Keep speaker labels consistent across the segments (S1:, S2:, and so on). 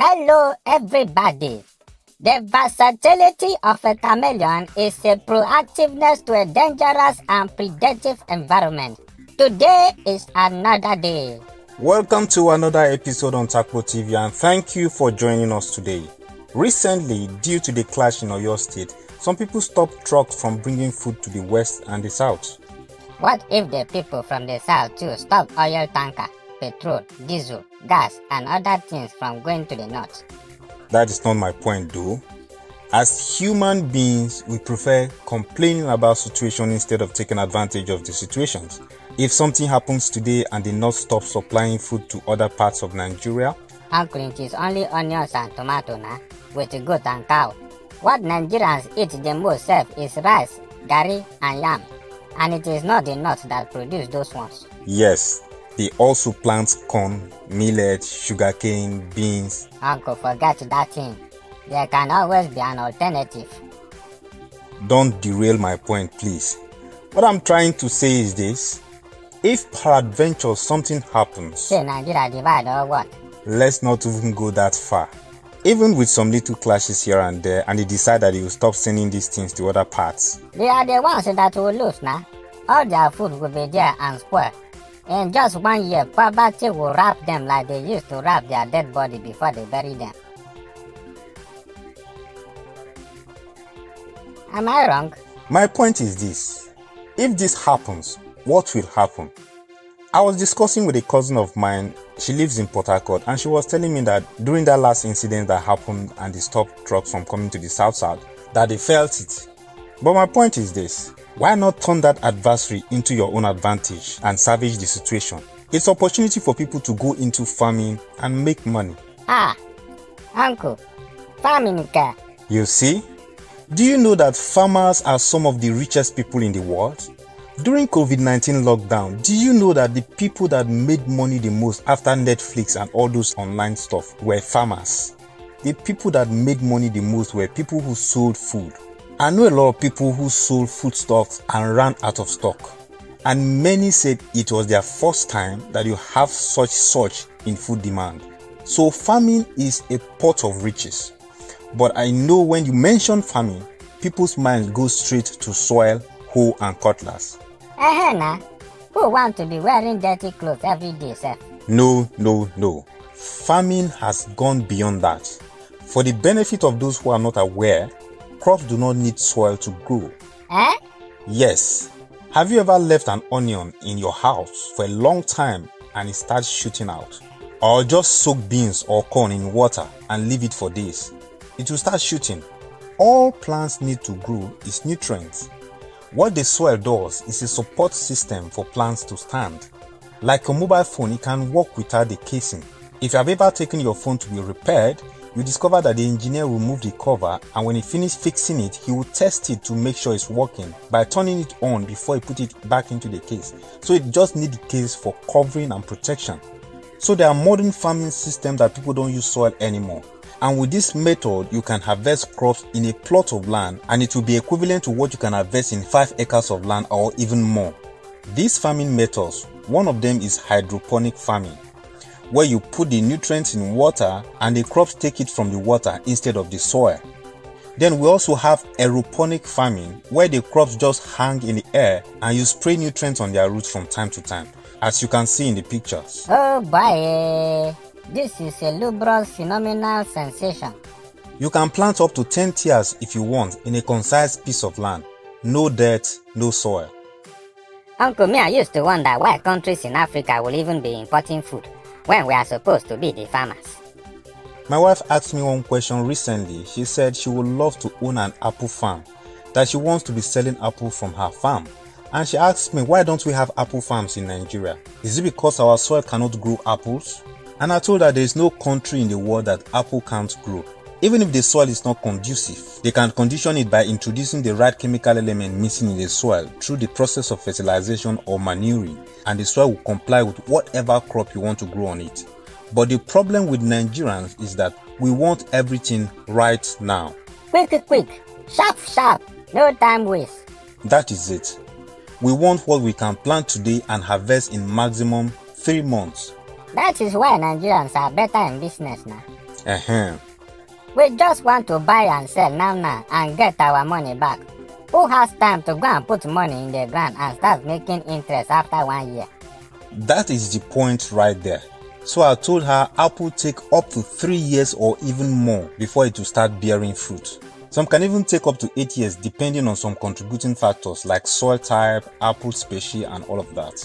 S1: Hello, everybody. The versatility of a chameleon is a proactiveness to a dangerous and predative environment. Today is another day.
S2: Welcome to another episode on Takpo TV and thank you for joining us today. Recently, due to the clash in Oyo State, some people stopped trucks from bringing food to the west and the south.
S1: What if the people from the south too stop oil tanker, petrol, diesel, gas and other things from going to the north?
S2: That is not my point though. As human beings, we prefer complaining about situations instead of taking advantage of the situations. If something happens today and the north stops supplying food to other parts of Nigeria,
S1: Uncle, it is only onions and tomato now, with goat and cow. What Nigerians eat the most is rice, garri and yam. And it is not the north that produce those ones.
S2: yes, they also plant corn, millet, sugarcane, beans.
S1: Uncle, forget that thing. There can always be an alternative.
S2: Don't derail my point, please. What I'm trying to say is this. If peradventure something happens,
S1: Say Nigeria divide or what?
S2: let's not even go that far. Even with some little clashes here and there, and they decide that they will stop sending these things to other parts.
S1: They are the ones that will lose now. All their food will be there and spoil. In just 1 year, poverty will wrap them like they used to wrap their dead body before they bury them. Am I wrong?
S2: My point is this. If this happens, what will happen? I was discussing with a cousin of mine. She lives in Port Harcourt and she was telling me that during that last incident that happened and they stopped trucks from coming to the south, that they felt it. But my point is this. Why not turn that adversary into your own advantage and salvage the situation? It's opportunity for people to go into farming and make money.
S1: Uncle, farming care.
S2: You see? Do you know that farmers are some of the richest people in the world? During COVID-19 lockdown, do you know that the people that made money the most after Netflix and all those online stuff were farmers? The people that made money the most were people who sold food. I know a lot of people who sold foodstuffs and ran out of stock. And many said it was their first time that you have such surge in food demand. So farming is a pot of riches. But I know when you mention farming, people's minds go straight to soil, hoe and cutlass.
S1: Nah. Who want to be wearing dirty clothes every day, sir?
S2: No. Farming has gone beyond that. For the benefit of those who are not aware, crops do not need soil to grow. Yes. Have you ever left an onion in your house for a long time and it starts shooting out? Or just soak beans or corn in water and leave it for days? It will start shooting. All plants need to grow is nutrients. What the soil does is a support system for plants to stand. Like a mobile phone, it can work without the casing. If you have ever taken your phone to be repaired, you discover that the engineer will remove the cover and when he finishes fixing it, he will test it to make sure it's working by turning it on before he put it back into the case. So it just needs the case for covering and protection. So there are modern farming systems that people don't use soil anymore. And with this method, you can harvest crops in a plot of land and it will be equivalent to what you can harvest in 5 acres of land or even more. These farming methods, one of them is hydroponic farming, where you put the nutrients in water and the crops take it from the water instead of the soil. Then we also have aeroponic farming, where the crops just hang in the air and you spray nutrients on their roots from time to time, as you can see in the pictures.
S1: Oh boy, this is a lubrous phenomenal sensation.
S2: You can plant up to 10 tiers if you want in a concise piece of land. No dirt, no soil.
S1: Uncle, me, I used to wonder why countries in Africa will even be importing food when we are supposed to be the farmers.
S2: My wife asked me one question recently. She said she would love to own an apple farm, that she wants to be selling apple from her farm. And she asked me, why don't we have apple farms in Nigeria? Is it because our soil cannot grow apples? And I told her there is no country in the world that apple can't grow. Even if the soil is not conducive, they can condition it by introducing the right chemical element missing in the soil through the process of fertilization or manuring, and the soil will comply with whatever crop you want to grow on it. But the problem with Nigerians is that we want everything right now.
S1: Quick, sharp, no time waste.
S2: That is it. We want what we can plant today and harvest in maximum 3 months.
S1: That is why Nigerians are better in business now. We just want to buy and sell now and get our money back. Who has time to go and put money in the ground and start making interest after 1 year?
S2: That is the point right there. So I told her apple take up to 3 years or even more before it will start bearing fruit. Some can even take up to 8 years depending on some contributing factors like soil type, apple species and all of that.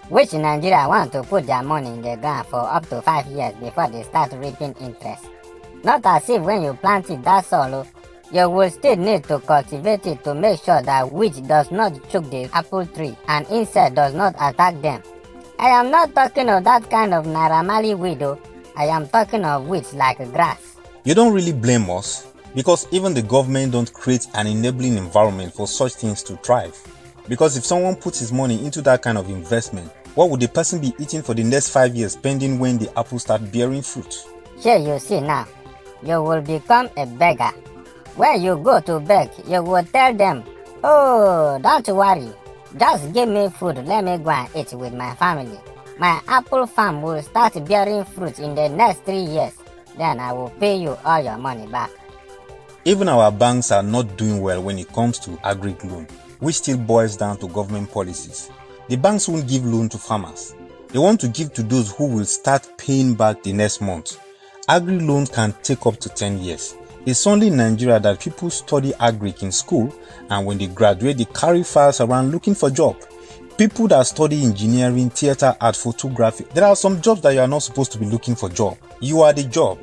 S1: Which Nigeria want to put their money in the ground for up to 5 years before they start reaping interest. Not as if when you plant it, that's all. You will still need to cultivate it to make sure that weed does not choke the apple tree and insect does not attack them. I am not talking of that kind of Naira Marley weed. I am talking of weeds like grass.
S2: You don't really blame us, because even the government don't create an enabling environment for such things to thrive. Because if someone puts his money into that kind of investment, what would the person be eating for the next 5 years pending when the apple start bearing fruit?
S1: Here you see now, you will become a beggar. When you go to beg, you will tell them, oh, don't worry, just give me food, let me go and eat with my family. My apple farm will start bearing fruit in the next 3 years. Then I will pay you all your money back.
S2: Even our banks are not doing well when it comes to agric loan, which still boils down to government policies. The banks won't give loan to farmers. They want to give to those who will start paying back the next month. Agri loans can take up to 10 years. It's only in Nigeria that people study agric in school, and when they graduate, they carry files around looking for jobs. People that study engineering, theater, art, photography, there are some jobs that you are not supposed to be looking for job. You are the job.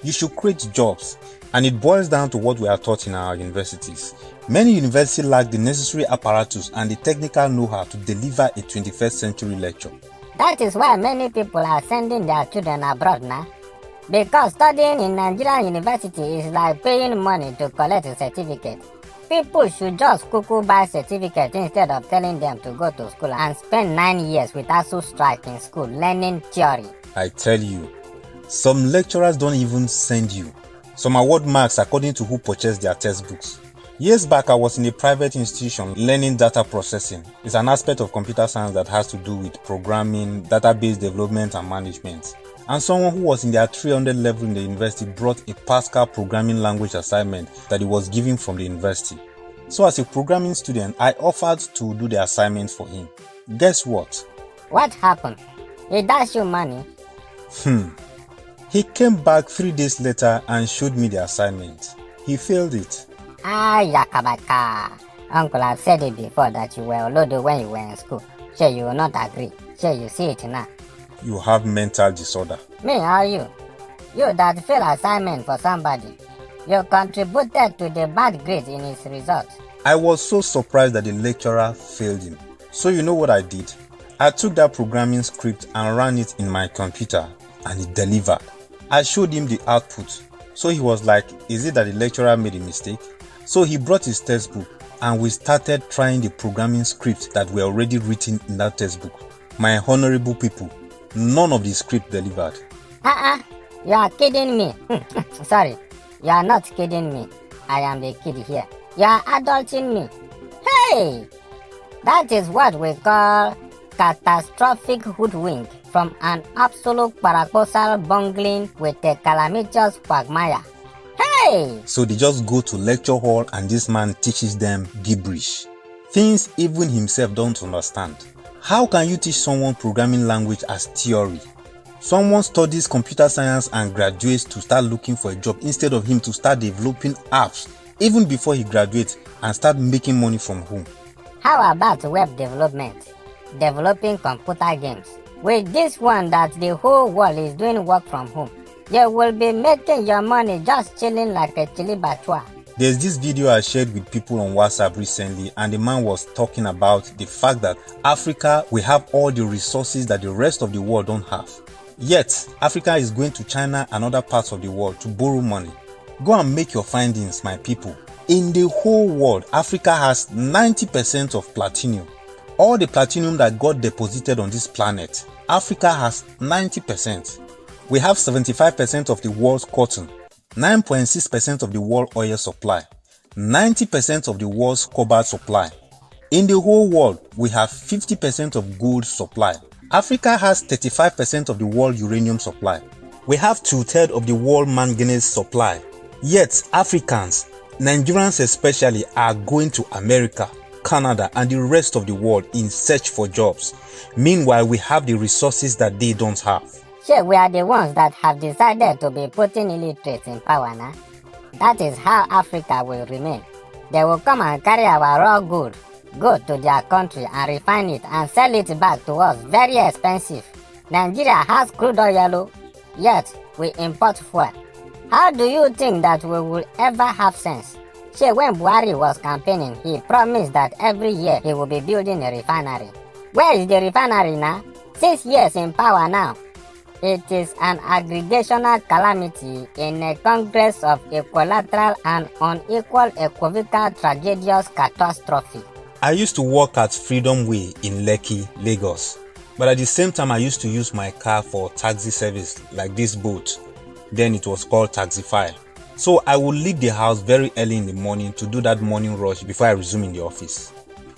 S2: You should create jobs. And it boils down to what we are taught in our universities. Many universities lack the necessary apparatus and the technical know-how to deliver a 21st century lecture.
S1: That is why many people are sending their children abroad now. Because studying in Nigerian university is like paying money to collect a certificate. People should just cuckoo buy certificate instead of telling them to go to school and spend 9 years with ASU strike in school learning theory.
S2: I tell you, some lecturers don't even send you. Some award marks according to who purchased their textbooks. Years back, I was in a private institution learning data processing. It's an aspect of computer science that has to do with programming, database development and management. And someone who was in their 300 level in the university brought a Pascal programming language assignment that he was given from the university. So as a programming student, I offered to do the assignment for him. Guess what?
S1: What happened? He dashed you money?
S2: He came back 3 days later and showed me the assignment. He failed it.
S1: Yakabaka. Uncle, I've said it before that you were Olodo when you were in school. Sure, you will not agree. Sure, you see it now.
S2: You have mental disorder.
S1: Me or you? You that fail assignment for somebody. You contributed to the bad grade in his result.
S2: I was so surprised that the lecturer failed him. So you know what I did? I took that programming script and ran it in my computer and it delivered. I showed him the output. So he was like, is it that the lecturer made a mistake? So he brought his textbook and we started trying the programming script that were already written in that textbook. My honorable people, none of the script delivered.
S1: You are kidding me. Sorry, you are not kidding me. I am the kid here. You are adulting me. Hey! That is what we call catastrophic hoodwink from an absolute paradoxal bungling with a calamitous quagmire. Hey!
S2: So they just go to lecture hall and this man teaches them gibberish. Things even himself don't understand. How can you teach someone programming language as theory? Someone studies computer science and graduates to start looking for a job instead of him to start developing apps even before he graduates and start making money from home.
S1: How about web development? Developing computer games. With this one that the whole world is doing work from home, you will be making your money just chilling like a chili batua.
S2: There's this video I shared with people on WhatsApp recently and the man was talking about the fact that Africa will have all the resources that the rest of the world don't have. Yet, Africa is going to China and other parts of the world to borrow money. Go and make your findings, my people. In the whole world, Africa has 90% of platinum. All the platinum that God deposited on this planet, Africa has 90%. We have 75% of the world's cotton, 9.6% of the world oil supply, 90% of the world's cobalt supply. In the whole world, we have 50% of gold supply. Africa has 35% of the world uranium supply. We have 2/3 of the world manganese supply. Yet Africans, Nigerians especially, are going to America, Canada and the rest of the world in search for jobs. Meanwhile, we have the resources that they don't have.
S1: Sure, we are the ones that have decided to be putting illiterates in power now. That is how Africa will remain. They will come and carry our raw good, go to their country and refine it and sell it back to us very expensive. Nigeria has crude oil, yet we import fuel. How do you think that we will ever have sense? Sure, when Buhari was campaigning, he promised that every year he will be building a refinery. Where is the refinery now? 6 years in power now. It is an aggregational calamity in a congress of equilateral and unequal equivocal tragedious catastrophe.
S2: I used to work at Freedom Way in Lekki, Lagos. But at the same time, I used to use my car for taxi service like this boat. Then it was called Taxify. So I would leave the house very early in the morning to do that morning rush before I resume in the office.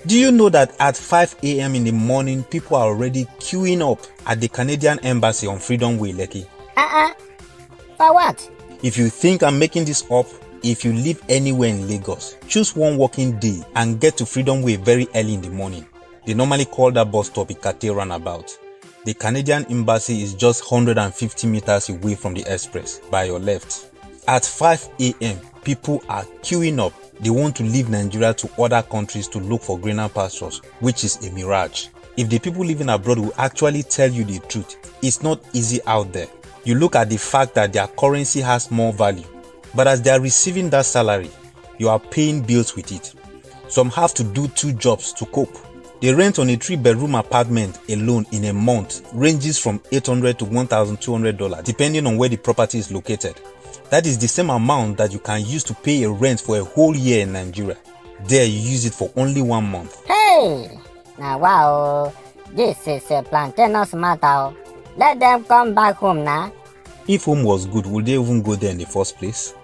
S2: Do you know that at 5 a.m. in the morning, people are already queuing up at the Canadian Embassy on Freedom Way, Lekki?
S1: For what?
S2: If you think I'm making this up, if you live anywhere in Lagos, choose one working day and get to Freedom Way very early in the morning. They normally call that bus stop Ikate Roundabout. The Canadian Embassy is just 150 meters away from the express by your left. At 5 a.m., people are queuing up. They want to leave Nigeria to other countries to look for greener pastures, which is a mirage. If the people living abroad will actually tell you the truth, it's not easy out there. You look at the fact that their currency has more value, but as they are receiving that salary, you are paying bills with it. Some have to do 2 jobs to cope. The rent on a 3-bedroom apartment alone in a month ranges from $800 to $1,200 depending on where the property is located. That is the same amount that you can use to pay a rent for a whole year in Nigeria. There you use it for only 1 month.
S1: Hey! Now wow, this is a plantainous matter. Let them come back home now.
S2: If home was good, would they even go there in the first place?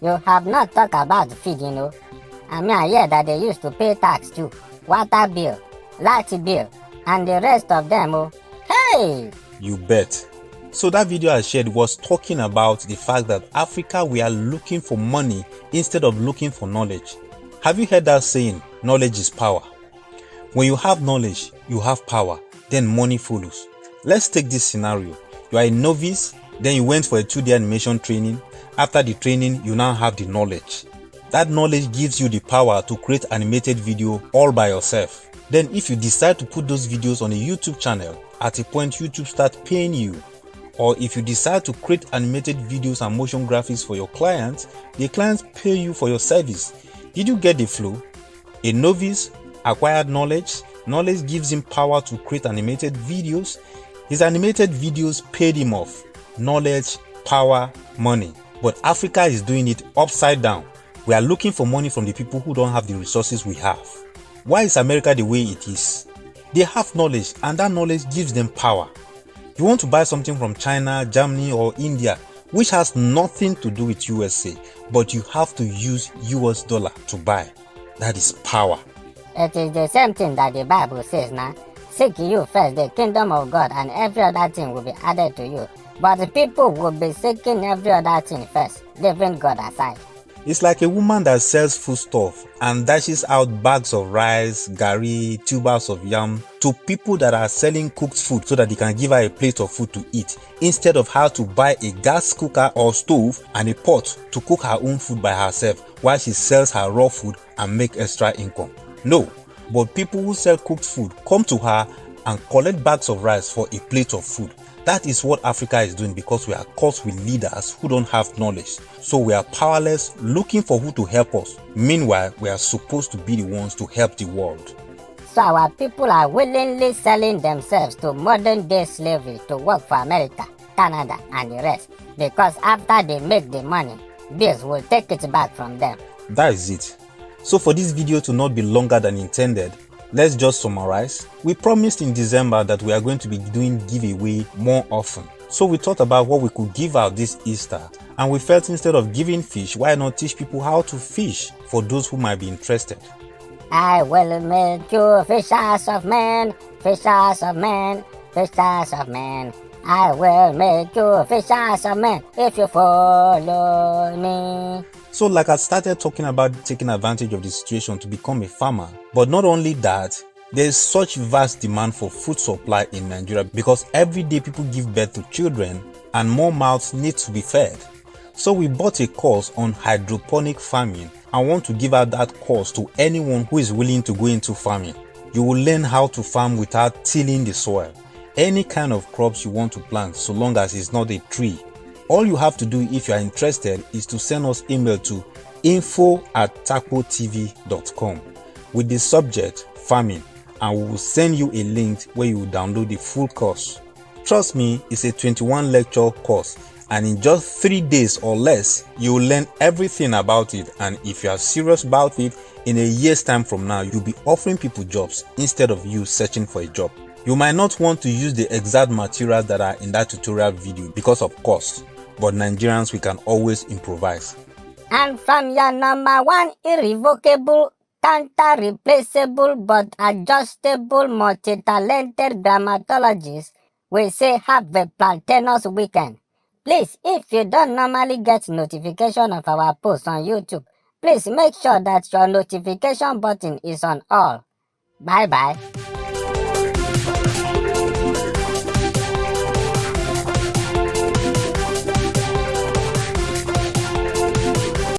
S1: You have not talked about feed, I mean, I hear that they used to pay tax too. Water bill, light bill, and the rest of them. Hey!
S2: You bet. So that video I shared was talking about the fact that Africa, we are looking for money instead of looking for knowledge. Have you heard that saying, knowledge is power? When you have knowledge, you have power, then money follows. Let's take this scenario. You are a novice, then you went for a 2-day animation training. After the training, you now have the knowledge. That knowledge gives you the power to create animated video all by yourself. Then if you decide to put those videos on a YouTube channel, at a point YouTube starts paying you. Or if you decide to create animated videos and motion graphics for your clients, the clients pay you for your service. Did you get the flow? A novice acquired knowledge. Knowledge gives him power to create animated videos. His animated videos paid him off. Knowledge, power, money. But Africa is doing it upside down. We are looking for money from the people who don't have the resources we have. Why is America the way it is? They have knowledge and that knowledge gives them power. You want to buy something from China, Germany or India, which has nothing to do with USA, but you have to use US dollar to buy. That is power.
S1: It is the same thing that the Bible says now. Seek you first the kingdom of God and every other thing will be added to you. But the people will be seeking every other thing first, leaving God aside.
S2: It's like a woman that sells foodstuff and dashes out bags of rice, garri, tubers of yam to people that are selling cooked food so that they can give her a plate of food to eat, instead of her to buy a gas cooker or stove and a pot to cook her own food by herself while she sells her raw food and make extra income. No, but people who sell cooked food come to her and collect bags of rice for a plate of food. That is what Africa is doing because we are caught with leaders who don't have knowledge. So we are powerless, looking for who to help us. Meanwhile, we are supposed to be the ones to help the world.
S1: So our people are willingly selling themselves to modern day slavery to work for America, Canada and the rest. Because after they make the money, bills will take it back from them.
S2: That is it. So for this video to not be longer than intended, let's just summarize. We promised in December that we are going to be doing giveaway more often. So we thought about what we could give out this Easter, and we felt instead of giving fish, why not teach people how to fish for those who might be interested.
S1: I will make you fishers of men, fishers of men, fishers of men. I will make you fish as a man if you follow me.
S2: So like I started talking about taking advantage of the situation to become a farmer. But not only that, there is such vast demand for food supply in Nigeria because every day people give birth to children and more mouths need to be fed. So we bought a course on hydroponic farming and want to give out that course to anyone who is willing to go into farming. You will learn how to farm without tilling the soil. Any kind of crops you want to plant so long as it's not a tree. All you have to do if you are interested is to send us email to info@takpotv.com with the subject farming, and we will send you a link where you will download the full course. Trust me, it's a 21 lecture course, and in just 3 days or less, you will learn everything about it. And if you are serious about it, in a year's time from now, you'll be offering people jobs instead of you searching for a job. You might not want to use the exact materials that are in that tutorial video because of cost, but Nigerians, we can always improvise.
S1: And from your number one irrevocable, counter-replaceable but adjustable, multi-talented dermatologist, we say have a plantainous weekend. Please, if you don't normally get notification of our posts on YouTube, please make sure that your notification button is on all. Bye-bye.